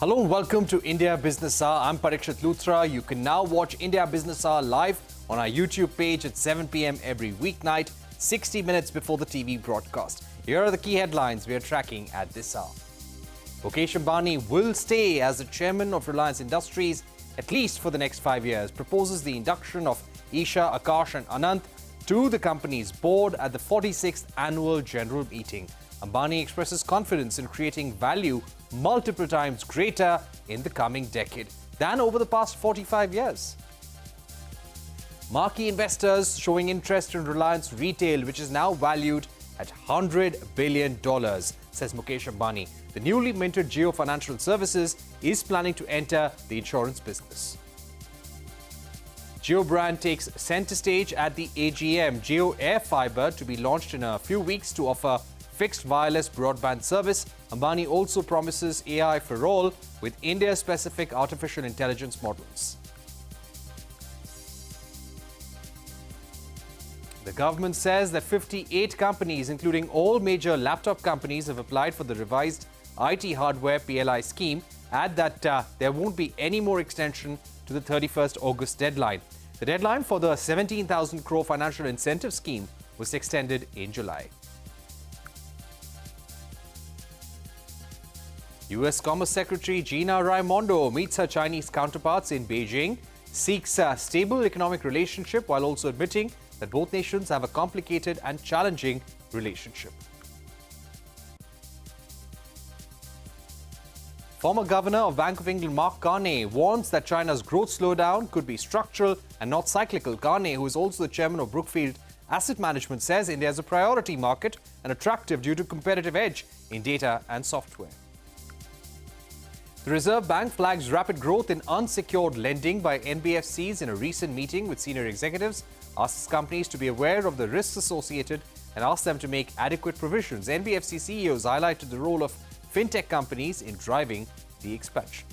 Hello and welcome to India Business Hour. I'm Parikshit Luthra. You can now watch India Business Hour live on our YouTube page at 7 p.m. every weeknight, 60 minutes before the TV broadcast. Here are the key headlines we are tracking at this hour. Mukesh Ambani will stay as the chairman of Reliance Industries at least for the next 5 years. Proposes the induction of Isha, Akash and Anant to the company's board at the 46th annual general meeting. Ambani expresses confidence in creating value multiple times greater in the coming decade than over the past 45 years. Marquee investors showing interest in Reliance Retail, which is now valued at $100 billion, says Mukesh Ambani. The newly minted Jio Financial Services is planning to enter the insurance business. Jio brand takes center stage at the AGM. Jio Air Fiber to be launched in a few weeks to offer fixed wireless broadband service. Ambani also promises AI for all with India-specific artificial intelligence models. The government says that 58 companies, including all major laptop companies, have applied for the revised IT hardware PLI scheme. Add that there won't be any more extension to the 31st August deadline. The deadline for the 17,000 crore financial incentive scheme was extended in July. US Commerce Secretary Gina Raimondo meets her Chinese counterparts in Beijing, seeks a stable economic relationship while also admitting that both nations have a complicated and challenging relationship. Former Governor of Bank of England Mark Carney warns that China's growth slowdown could be structural and not cyclical. Carney, who is also the chairman of Brookfield Asset Management, says India is a priority market and attractive due to competitive edge in data and software. The Reserve Bank flags rapid growth in unsecured lending by NBFCs in a recent meeting with senior executives, asks companies to be aware of the risks associated and asks them to make adequate provisions. NBFC CEOs highlighted the role of fintech companies in driving the expansion.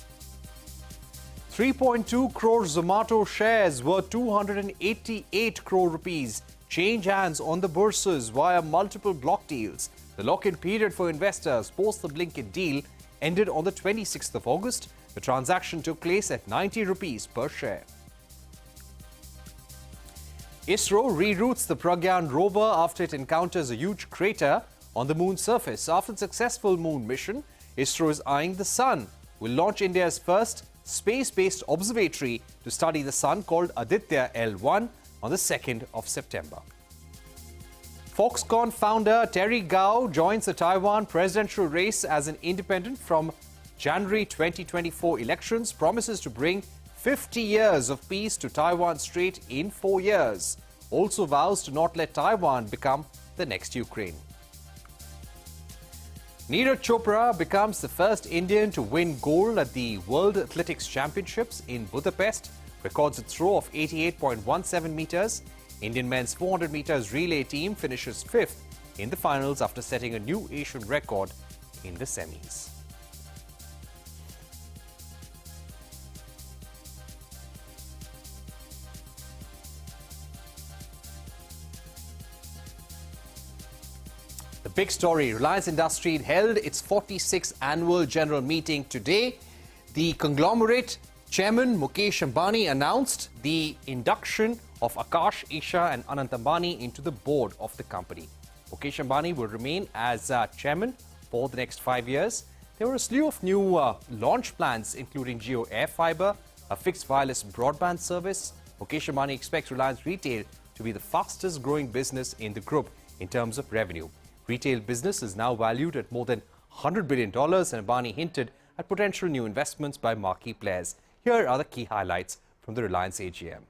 3.2 crore Zomato shares worth 288 crore rupees change hands on the bourses via multiple block deals. The lock-in period for investors post the Blinkit deal ended on the 26th of August. The transaction took place at 90 rupees per share. ISRO reroutes the Pragyan rover after it encounters a huge crater on the moon's surface. After the successful moon mission, ISRO is eyeing the sun. Will launch India's first space-based observatory to study the sun called Aditya L1 on the 2nd of September. Foxconn founder Terry Gou joins the Taiwan presidential race as an independent from January 2024 elections, promises to bring 50 years of peace to Taiwan Strait in 4 years. Also vows to not let Taiwan become the next Ukraine. Neeraj Chopra becomes the first Indian to win gold at the World Athletics Championships in Budapest, records a throw of 88.17 meters. Indian men's 400 meters relay team finishes 5th in the finals after setting a new Asian record in the semis. The big story, Reliance Industries held its 46th annual general meeting today. The conglomerate chairman Mukesh Ambani announced the induction of Akash, Isha and Anant Ambani into the board of the company. Mukesh Ambani will remain as chairman for the next 5 years. There were a slew of new launch plans, including Jio Air Fiber, a fixed wireless broadband service. Mukesh Ambani expects Reliance Retail to be the fastest growing business in the group in terms of revenue. Retail business is now valued at more than $100 billion, and Ambani hinted at potential new investments by marquee players. Here are the key highlights from the Reliance AGM.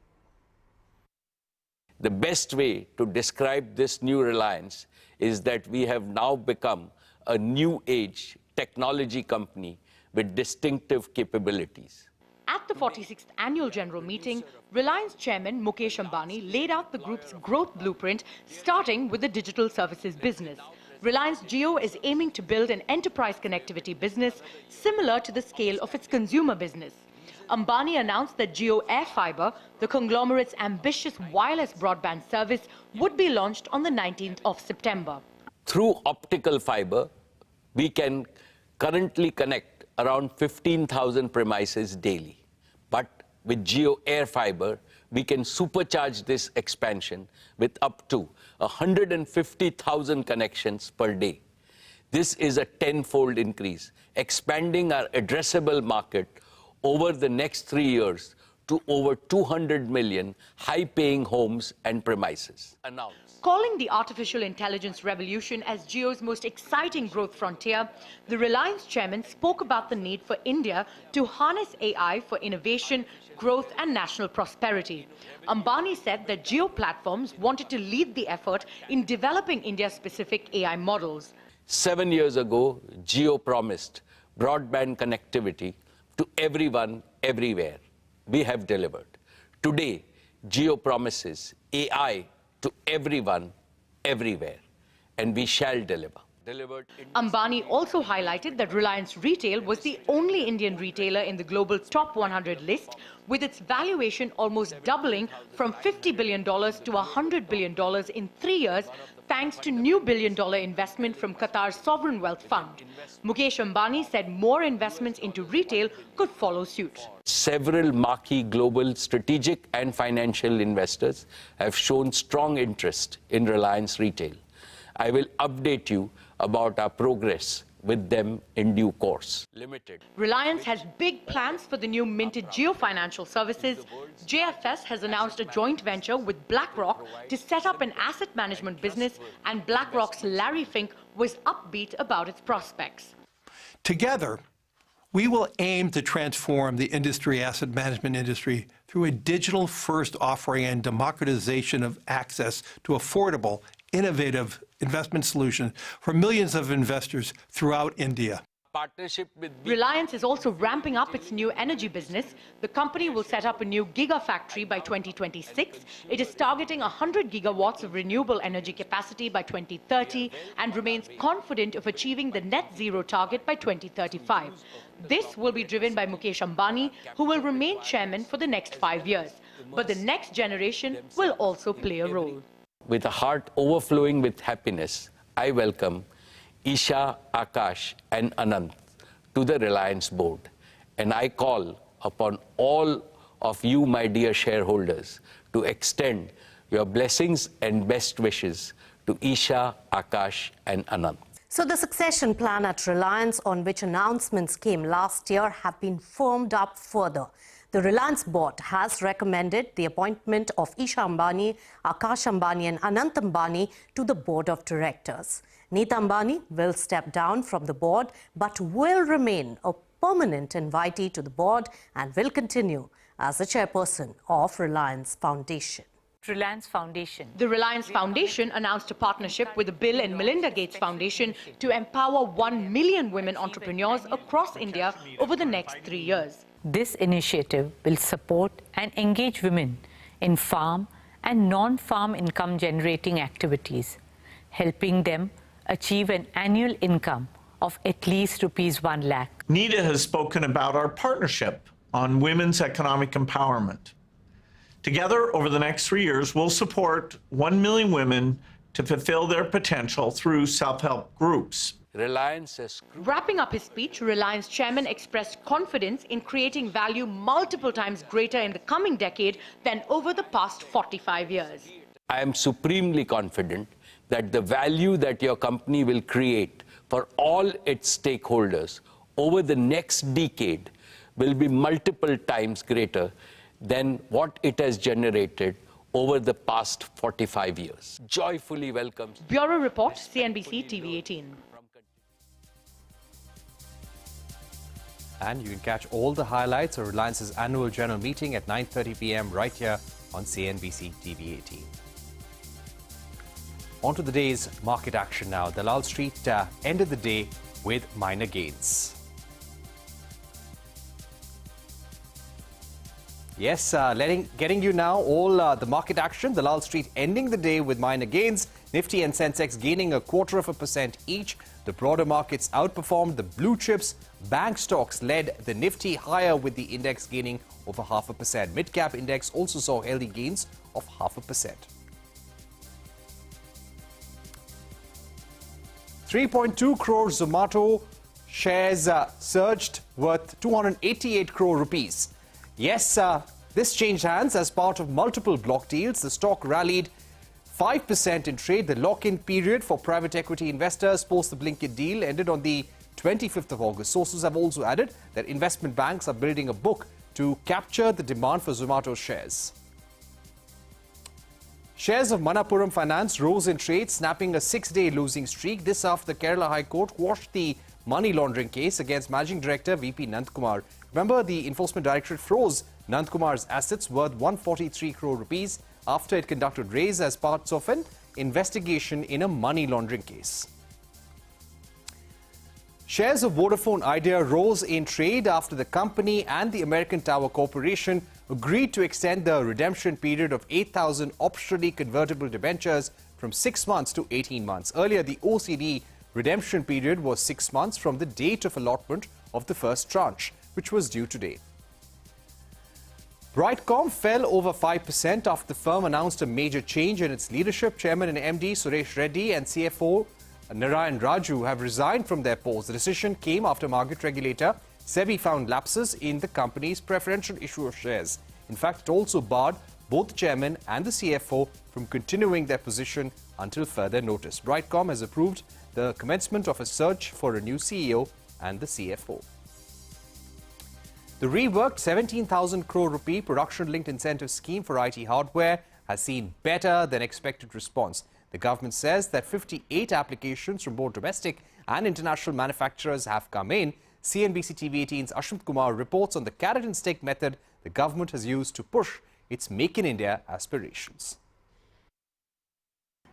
The best way to describe this new Reliance is that we have now become a new age technology company with distinctive capabilities. At the 46th annual general meeting, Reliance Chairman Mukesh Ambani laid out the group's growth blueprint, starting with the digital services business. Reliance Jio is aiming to build an enterprise connectivity business similar to the scale of its consumer business. Ambani announced that Jio Air Fiber, the conglomerate's ambitious wireless broadband service, would be launched on the 19th of September. Through optical fiber, we can currently connect around 15,000 premises daily. But with Jio Air Fiber, we can supercharge this expansion with up to 150,000 connections per day. This is a tenfold increase, expanding our addressable market over the next 3 years to over 200 million high-paying homes and premises. Announced. Calling the artificial intelligence revolution as Jio's most exciting growth frontier, the Reliance chairman spoke about the need for India to harness AI for innovation, growth and national prosperity. Ambani said that Jio platforms wanted to lead the effort in developing India-specific AI models. 7 years ago, Jio promised broadband connectivity to everyone, everywhere. We have delivered. Today, Jio promises AI to everyone, everywhere, and we shall deliver. Ambani also highlighted that Reliance Retail was the only Indian retailer in the global top 100 list, with its valuation almost doubling from $50 billion to $100 billion in 3 years, thanks to new billion-dollar investment from Qatar's sovereign wealth fund. Mukesh Ambani said more investments into retail could follow suit. Several marquee global strategic and financial investors have shown strong interest in Reliance Retail. I will update you about our progress with them in due course. Reliance has big plans for the new minted Jio Financial Services. JFS has announced a joint venture with BlackRock to set up an asset management business, and BlackRock's Larry Fink was upbeat about its prospects. Together, we will aim to transform the asset management industry through a digital-first offering and democratization of access to affordable, innovative investment solutions for millions of investors throughout India. Reliance is also ramping up its new energy business. The company will set up a new gigafactory by 2026. It is targeting 100 gigawatts of renewable energy capacity by 2030 and remains confident of achieving the net zero target by 2035. This will be driven by Mukesh Ambani, who will remain chairman for the next 5 years. But the next generation will also play a role. With a heart overflowing with happiness, I welcome Isha, Akash and Anant to the Reliance board. And I call upon all of you, my dear shareholders, to extend your blessings and best wishes to Isha, Akash and Anant. So the succession plan at Reliance, on which announcements came last year, have been firmed up further. The Reliance board has recommended the appointment of Isha Ambani, Akash Ambani and Anant Ambani to the board of directors. Neeta Ambani will step down from the board but will remain a permanent invitee to the board and will continue as the chairperson of Reliance Foundation. Reliance Foundation. The Reliance Foundation announced a partnership with the Bill and Melinda Gates Foundation to empower 1 million women entrepreneurs across India over the next 3 years. This initiative will support and engage women in farm and non-farm income generating activities, helping them achieve an annual income of at least ₹1 lakh. Neeta has spoken about our partnership on women's economic empowerment. Together, over the next 3 years, we'll support 1 million women to fulfill their potential through self-help groups. Wrapping up his speech, Reliance chairman expressed confidence in creating value multiple times greater in the coming decade than over the past 45 years. I am supremely confident that the value that your company will create for all its stakeholders over the next decade will be multiple times greater than what it has generated over the past 45 years. Joyfully welcomes. Bureau Report, CNBC TV18. And you can catch all the highlights of Reliance's annual general meeting at 9:30 p.m. right here on CNBC TV18. On to the day's market action now. Dalal Street ended the day with minor gains. Yes, getting you now all the market action. Dalal Street ending the day with minor gains. Nifty and Sensex gaining 0.25% each. The broader markets outperformed the blue chips. Bank stocks led the Nifty higher with the index gaining over 0.5%. Mid-cap index also saw healthy gains of 0.5%. 3.2 crore Zomato shares surged worth 288 crore rupees. Yes, this changed hands as part of multiple block deals. The stock rallied 5% in trade. The lock-in period for private equity investors post the Blinkit deal ended on the 25th of August. Sources have also added that investment banks are building a book to capture the demand for Zomato shares. Shares of Manappuram Finance rose in trade, snapping a 6-day losing streak. This after the Kerala High Court quashed the money laundering case against Managing Director VP Nandkumar. Remember, the Enforcement Directorate froze Nandkumar's assets worth 143 crore rupees after it conducted raids as part of an investigation in a money laundering case. Shares of Vodafone Idea rose in trade after the company and the American Tower Corporation agreed to extend the redemption period of 8,000 optionally convertible debentures from 6 months to 18 months. Earlier, the OCD redemption period was 6 months from the date of allotment of the first tranche, which was due today. Brightcom fell over 5% after the firm announced a major change in its leadership. Chairman and MD Suresh Reddy and CFO Narayan Raju have resigned from their posts. The decision came after market regulator SEBI found lapses in the company's preferential issue of shares. In fact, it also barred both the chairman and the CFO from continuing their position until further notice. Brightcom has approved the commencement of a search for a new CEO and the CFO. The reworked 17,000 crore rupee production-linked incentive scheme for IT hardware has seen better than expected response. The government says that 58 applications from both domestic and international manufacturers have come in. CNBC TV18's Ashwin Kumar reports on the carrot and stick method the government has used to push its Make in India aspirations.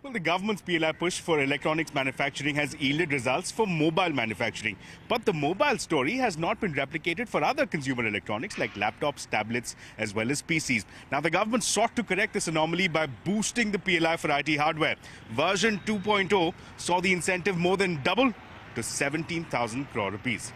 Well, the government's PLI push for electronics manufacturing has yielded results for mobile manufacturing. But the mobile story has not been replicated for other consumer electronics like laptops, tablets, as well as PCs. Now, the government sought to correct this anomaly by boosting the PLI for IT hardware. Version 2.0 saw the incentive more than double to 17,000 crore rupees.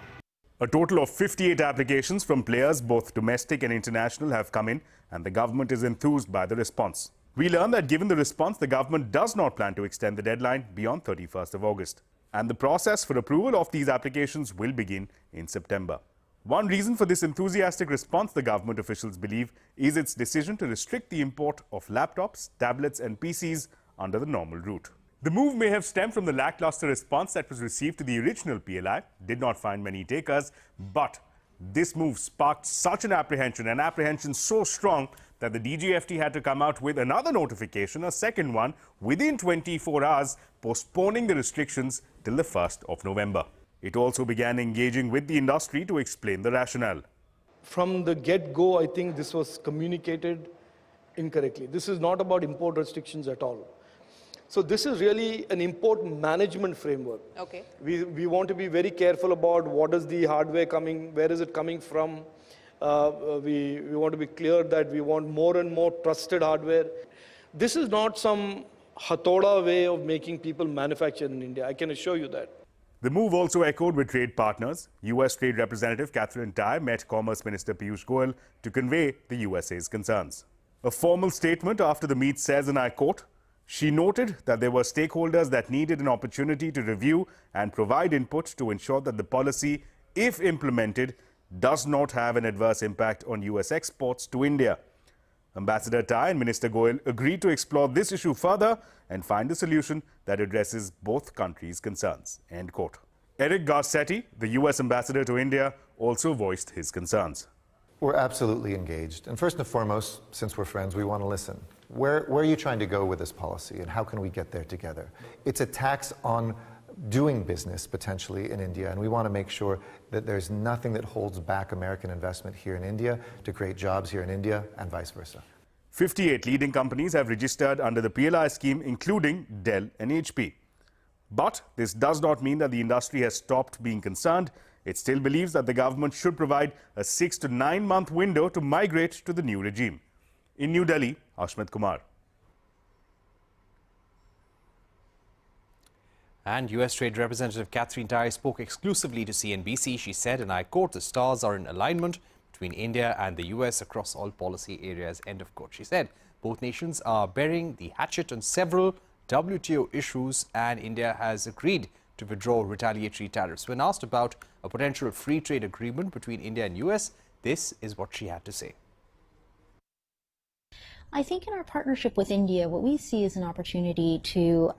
A total of 58 applications from players, both domestic and international, have come in, and the government is enthused by the response. We learned that given the response, the government does not plan to extend the deadline beyond 31st of August. And the process for approval of these applications will begin in September. One reason for this enthusiastic response, the government officials believe, is its decision to restrict the import of laptops, tablets and PCs under the normal route. The move may have stemmed from the lackluster response that was received to the original PLI, did not find many takers, but this move sparked such an apprehension so strong that the DGFT had to come out with another notification, a second one, within 24 hours, postponing the restrictions till the 1st of November. It also began engaging with the industry to explain the rationale. From the get-go, I think this was communicated incorrectly. This is not about import restrictions at all. So this is really an import management framework. Okay. We want to be very careful about what is the hardware coming, where is it coming from. We want to be clear that we want more and more trusted hardware. This is not some hathoda way of making people manufacture in India. I can assure you that. The move also echoed with trade partners. US Trade Representative Catherine Tai met Commerce Minister Piyush Goyal to convey the USA's concerns. A formal statement after the meet says, and I quote, she noted that there were stakeholders that needed an opportunity to review and provide input to ensure that the policy, if implemented, does not have an adverse impact on US exports to India. Ambassador Tai and Minister Goyal agreed to explore this issue further and find a solution that addresses both countries' concerns. End quote. Eric Garcetti, the US ambassador to India, also voiced his concerns. We're absolutely engaged. And first and foremost, since we're friends, we want to listen. Where are you trying to go with this policy, and how can we get there together? It's a tax on doing business, potentially, in India, and we want to make sure that there's nothing that holds back American investment here in India to create jobs here in India, and vice versa. 58 leading companies have registered under the PLI scheme, including Dell and HP. But this does not mean that the industry has stopped being concerned. It still believes that the government should provide a 6 to 9 month window to migrate to the new regime. In New Delhi, Ashwin Kumar. And US Trade Representative Catherine Tai spoke exclusively to CNBC. She said, and I quote, the stars are in alignment between India and the US across all policy areas, end of quote. She said both nations are bearing the hatchet on several WTO issues, and India has agreed to withdraw retaliatory tariffs. When asked about a potential free trade agreement between India and US, this is what she had to say. I think in our partnership with India, what we see is an opportunity to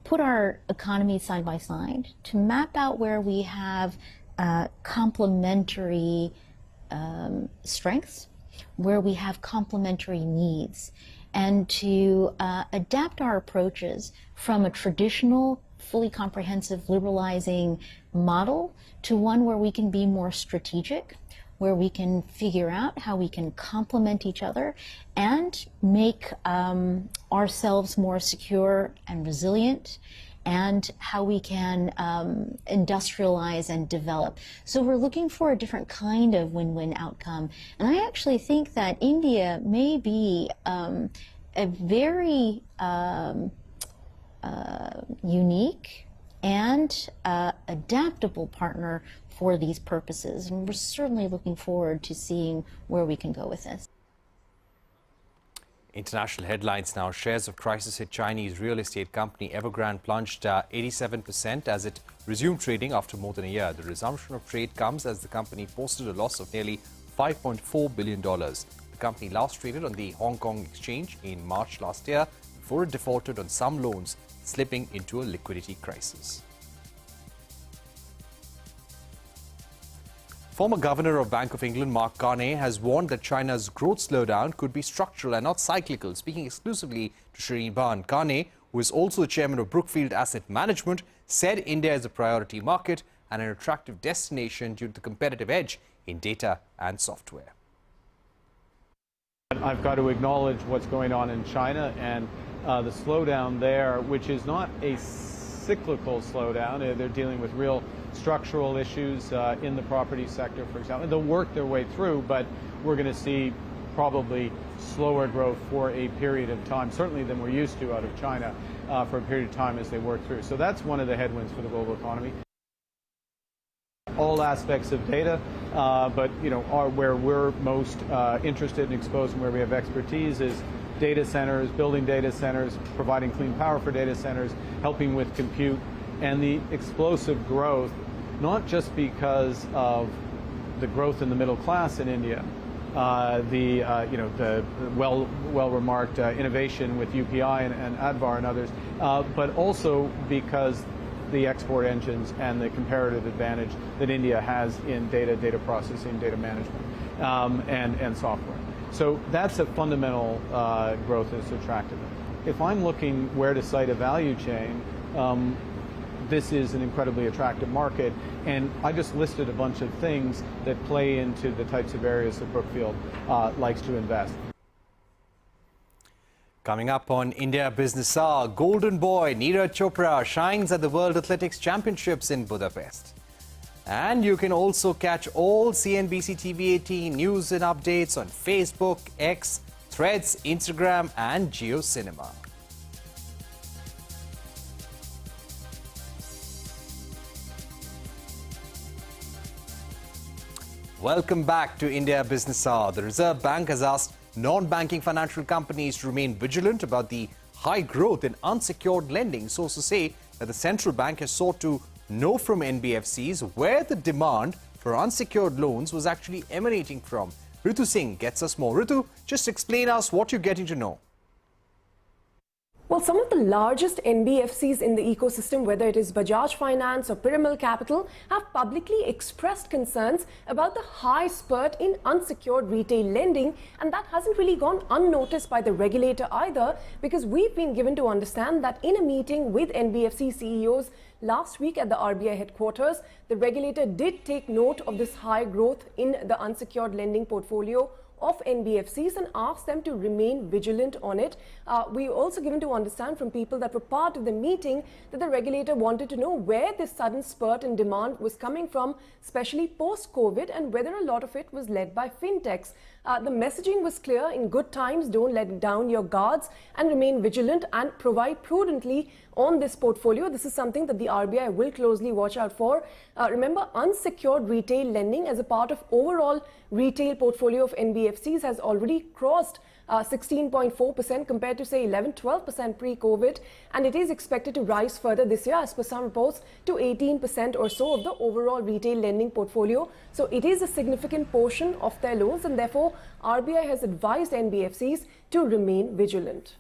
put our economies side by side, to map out where we have complementary strengths, where we have complementary needs, and to adapt our approaches from a traditional, fully comprehensive, liberalizing model to one where we can be more strategic, where we can figure out how we can complement each other and make ourselves more secure and resilient, and how we can industrialize and develop. So we're looking for a different kind of win-win outcome. And I actually think that India may be a very unique and adaptable partner for these purposes. And we're certainly looking forward to seeing where we can go with this. International headlines now. Shares of crisis-hit Chinese real estate company Evergrande plunged 87% as it resumed trading after more than a year. The resumption of trade comes as the company posted a loss of nearly $5.4 billion. The company last traded on the Hong Kong exchange in March last year before it defaulted on some loans, slipping into a liquidity crisis. Former Governor of Bank of England, Mark Carney, has warned that China's growth slowdown could be structural and not cyclical. Speaking exclusively to Shireen Ban, Carney, who is also the chairman of Brookfield Asset Management, said India is a priority market and an attractive destination due to the competitive edge in data and software. I've got to acknowledge what's going on in China and the slowdown there, which is not a cyclical slowdown. They're dealing with real structural issues in the property sector, for example. They'll work their way through, but we're going to see probably slower growth for a period of time, certainly than we're used to out of China, for a period of time as they work through. So that's one of the headwinds for the global economy. All aspects of data, but are where we're most interested and exposed and where we have expertise is data centers, building data centers, providing clean power for data centers, helping with compute, and the explosive growth, not just because of the growth in the middle class in India, the well-remarked innovation with UPI and Advar and others, but also because the export engines and the comparative advantage that India has in data processing, data management, and software. So that's a fundamental growth that's attractive. If I'm looking where to site a value chain, this is an incredibly attractive market, and I just listed a bunch of things that play into the types of areas that Brookfield likes to invest. Coming up on India Business Hour, Golden Boy Neeraj Chopra shines at the World Athletics Championships in Budapest. And you can also catch all CNBC TV18 news and updates on Facebook, X, Threads, Instagram and Jio Cinema. Welcome back to India Business Hour. The Reserve Bank has asked non-banking financial companies to remain vigilant about the high growth in unsecured lending. Sources say that the central bank has sought to know from NBFCs where the demand for unsecured loans was actually emanating from. Ritu Singh gets us more. Ritu, just explain us what you're getting to know. Well, some of the largest NBFCs in the ecosystem, whether it is Bajaj Finance or Piramal Capital, have publicly expressed concerns about the high spurt in unsecured retail lending, and that hasn't really gone unnoticed by the regulator either, because we've been given to understand that in a meeting with NBFC CEOs last week at the RBI headquarters, the regulator did take note of this high growth in the unsecured lending portfolio of NBFCs and asked them to remain vigilant on it. We also given to understand from people that were part of the meeting that the regulator wanted to know where this sudden spurt in demand was coming from, especially post-COVID, and whether a lot of it was led by fintechs. The messaging was clear: in good times, don't let down your guards and remain vigilant and provide prudently on this portfolio. This is something that the RBI will closely watch out for. Remember, unsecured retail lending as a part of overall retail portfolio of NBFCs has already crossed 16.4% compared to say 11-12% pre-COVID, and it is expected to rise further this year as per some reports to 18% or so of the overall retail lending portfolio. So it is a significant portion of their loans, and therefore RBI has advised NBFCs to remain vigilant.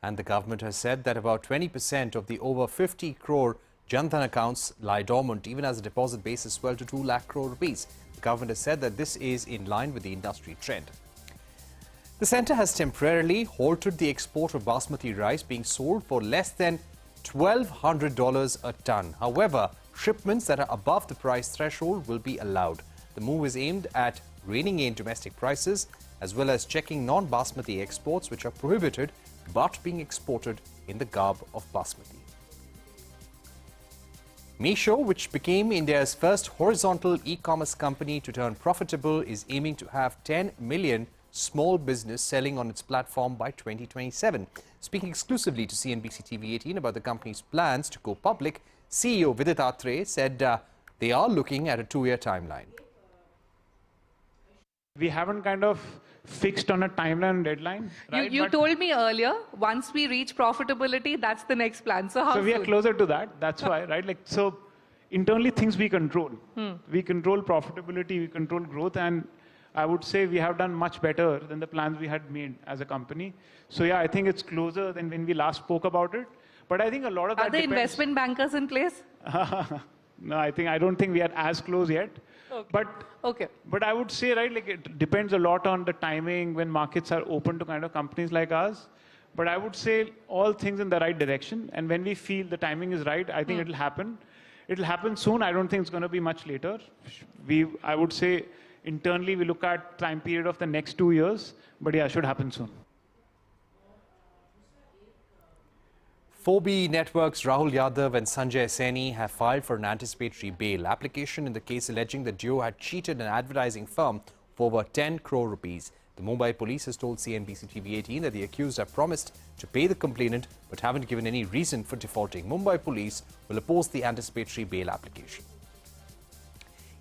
And the government has said that about 20% of the over 50 crore Jan Dhan accounts lie dormant, even as the deposit base is swelled to 2 lakh crore rupees. The government has said that this is in line with the industry trend. The centre has temporarily halted the export of basmati rice being sold for less than $1,200 a tonne. However, shipments that are above the price threshold will be allowed. The move is aimed at reining in domestic prices as well as checking non-basmati exports which are prohibited but being exported in the garb of basmati. Meesho, which became India's first horizontal e-commerce company to turn profitable, is aiming to have 10 million small business selling on its platform by 2027. Speaking exclusively to CNBC TV18 about the company's plans to go public, CEO Vidit Atre said they are looking at a 2-year timeline. We haven't kind of fixed on a timeline and deadline. Right? You told me earlier, once we reach profitability, that's the next plan. So how So we are closer to that. That's why, right? Like, so internally things we control. We control profitability, we control growth, and I would say we have done much better than the plans we had made as a company. So yeah, I think it's closer than when we last spoke about it. But I think a lot of that Are the investment bankers in place? No, I don't think we are as close yet. Okay. But I would say, right, like it depends a lot on the timing when markets are open to kind of companies like us. But I would say all things in the right direction. And when we feel the timing is right, I think it'll happen. It'll happen soon. I don't think it's going to be much later. I would say internally we look at time period of the next 2 years. But yeah, it should happen soon. 4B Network's Rahul Yadav and Sanjay Saini have filed for an anticipatory bail application in the case alleging that Jio had cheated an advertising firm for over 10 crore rupees. The Mumbai police has told CNBC TV18 that the accused have promised to pay the complainant but haven't given any reason for defaulting. Mumbai police will oppose the anticipatory bail application.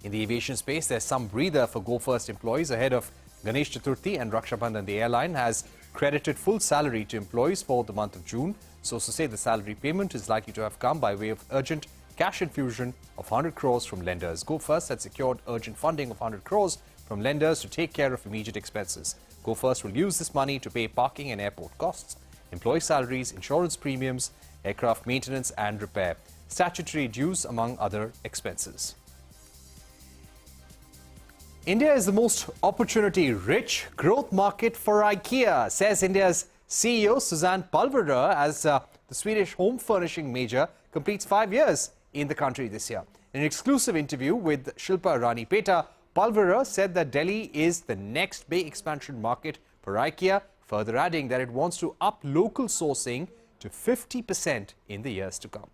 In the aviation space, there's some breather for Go First employees ahead of Ganesh Chaturthi and Raksha Bandhan. The airline has credited full salary to employees for the month of June. Sources say the salary payment is likely to have come by way of urgent cash infusion of 100 crores from lenders. Go First had secured urgent funding of 100 crores from lenders to take care of immediate expenses. Go First will use this money to pay parking and airport costs, employee salaries, insurance premiums, aircraft maintenance and repair, statutory dues among other expenses. India is the most opportunity-rich growth market for IKEA, says India's CEO Susanne Palvera, as the Swedish home furnishing major completes 5 years in the country this year. In an exclusive interview with Shilpa Ranipeta, Palvera said that Delhi is the next big expansion market for IKEA, further adding that it wants to up local sourcing to 50% in the years to come.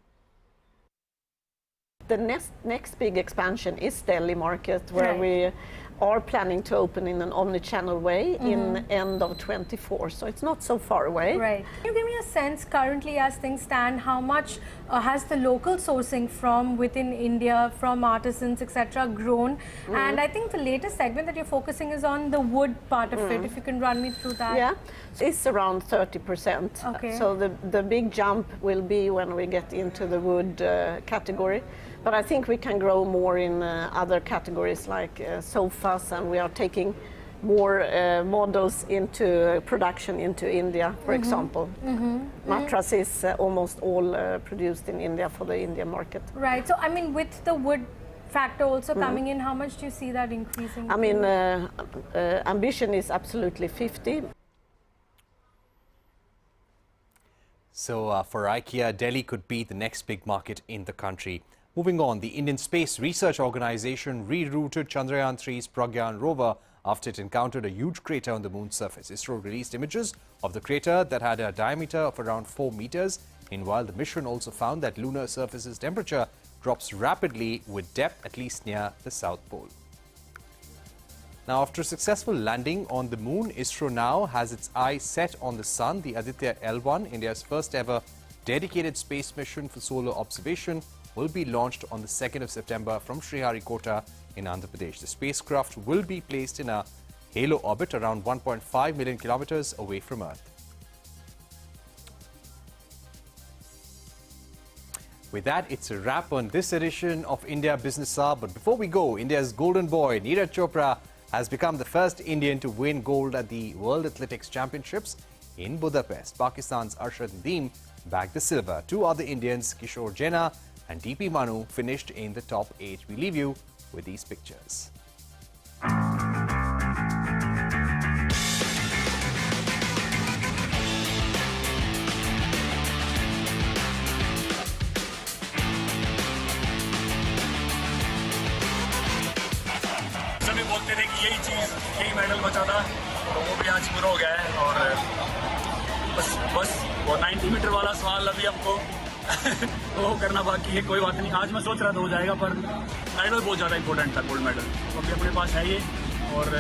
The next big expansion is Delhi market, where we are planning to open in an omni-channel way in end of 24, so it's not so far away. Right. Can you give me a sense currently as things stand, how much has the local sourcing from within India, from artisans, etc. grown? And I think the latest segment that you're focusing is on the wood part of it. If you can run me through that. Yeah, it's around 30%. Okay. So the big jump will be when we get into the wood category. But I think we can grow more in other categories like sofas, and we are taking more models into production into India, for example. Mattress is almost all produced in India for the Indian market. Right. So, I mean, with the wood factor also coming in, how much do you see that increasing? I mean, ambition is absolutely 50. So for IKEA, Delhi could be the next big market in the country. Moving on, the Indian Space Research Organization rerouted Chandrayaan-3's Pragyan rover after it encountered a huge crater on the moon's surface. ISRO released images of the crater that had a diameter of around 4 meters. Meanwhile, the mission also found that lunar surface's temperature drops rapidly with depth at least near the South Pole. Now, after a successful landing on the moon, ISRO now has its eyes set on the sun. The Aditya L1, India's first ever dedicated space mission for solar observation, will be launched on the 2nd of September from Sriharikota in Andhra Pradesh. The spacecraft will be placed in a halo orbit around 1.5 million kilometers away from Earth. With that, it's a wrap on this edition of India Business Hour. But before we go, India's golden boy, Neeraj Chopra, has become the first Indian to win gold at the World Athletics Championships in Budapest. Pakistan's Arshad Nadeem bagged the silver. Two other Indians, Kishore Jena and DP Manu, finished in the top 8. We leave you with these pictures. सभी बोलते थे कि यही चीज, यही medal बचा था, तो वो भी आज पूरा हो गया है। और बस वो 90 मीटर वाला सवाल अभी हमको वो करना बाकी है। कोई बात नहीं, आज मैं सोच रहा था हो जाएगा, पर मेडल बहुत ज़्यादा इंपॉर्टेंट था, गोल्ड मेडल। तो अभी अपने पास है ये, और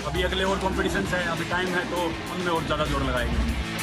अभी अगले और कॉम्पिटिशन्स हैं, अभी टाइम है, तो उनमें और ज़्यादा जोर लगाएंगे।